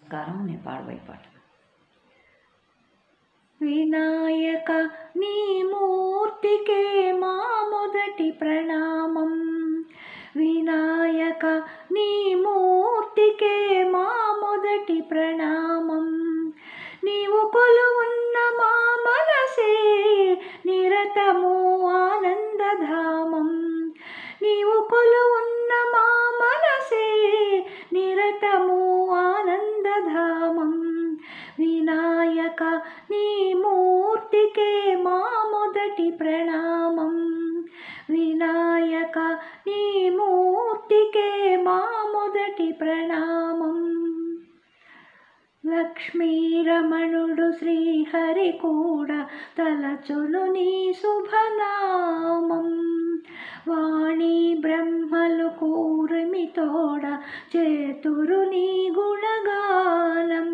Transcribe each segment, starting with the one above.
నమస్కారం. నేను పాడబోయే పాట. వినాయక నీ మూర్తికే మా మొదటి ప్రణామం. వినాయక నీ మూర్తికే మా మొదటి ప్రణామం. నీవు కొలువున్న మా మనసే నిరతము ఆనందధామం. నీవు కొలువున్న మా మనసే నిరతము ఆనందధామం. వినాయక నీ మూర్తికే మా మొదటి ప్రణామం. వినాయక నీ మూర్తికే మా మొదటి ప్రణామం. లక్ష్మీరమణుడు శ్రీహరి కూడా తలచును నీ శుభనామం. వాణి బ్రహ్మలు కూర్మితోడ చేతురు నీ గుణగానం.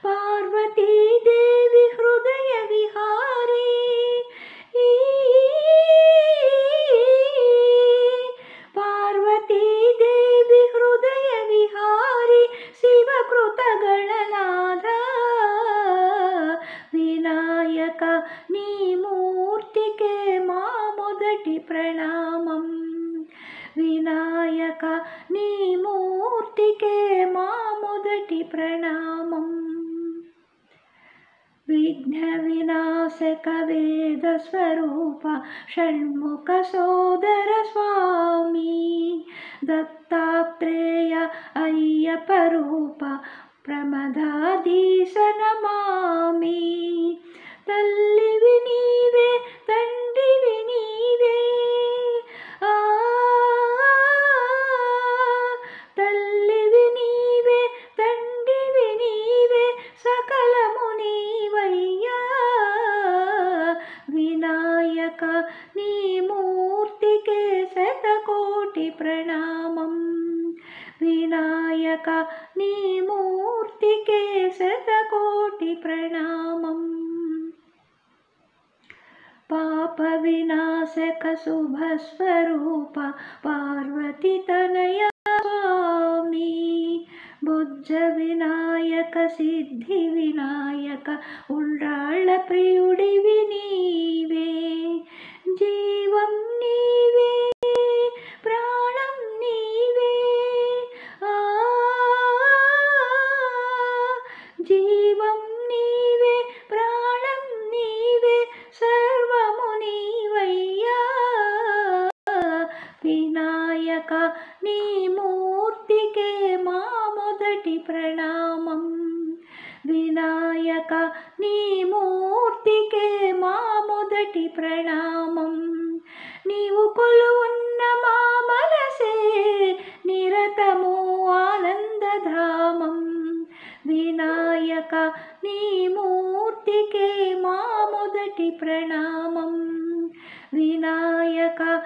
పార్వతీదేవి హృదయ విహారీ పార్వతీదేవి హృదయ విహారీ శివకృత గణనాథ. వినాయక నీ మూర్తికే మా మొదటి ప్రణామం. వినాయక నీ మూర్తికే మా మొదటి ప్రణామం. విఘ్న వినాశక వేద స్వరూప షణ్ముఖ సోదర స్వామి. దత్తాత్రేయ అయ్యప్ప రూప ప్రమదాధీశ నమామి. తల్లివి నీవే తండ్రివి నీవే తల్లివి నీవే తండ్రివి నీవే సకలము నీవయ్యా. వినాయక నీ మూర్తికే శతకోటి ప్రణామం. వినాయక నీ మూర్తికే శతకోటి ప్రణామం. పాప వినాశక శుభస్వరూప పార్వతి తనయ స్వామి. బుజ్జ వినాయక సిద్ధి వినాయక ఉండ్రాళ్ళ ప్రియుడివి నీవే. జీవం నీవే ప్రాణం నీవే జీవం నీవే ప్రాణం నీవే సర్వము నీవయ్యా. వినాయక నీ మూర్తికే మా మొదటి ప్రణామం. వినాయక నీ మూర్తికే మా మొదటి ప్రణామం. నీవు కొలువున్న మా మనసే నిరతము ఆనందధామం. వినాయక నీ మూర్తికే మా మొదటి ప్రణామం. వినాయక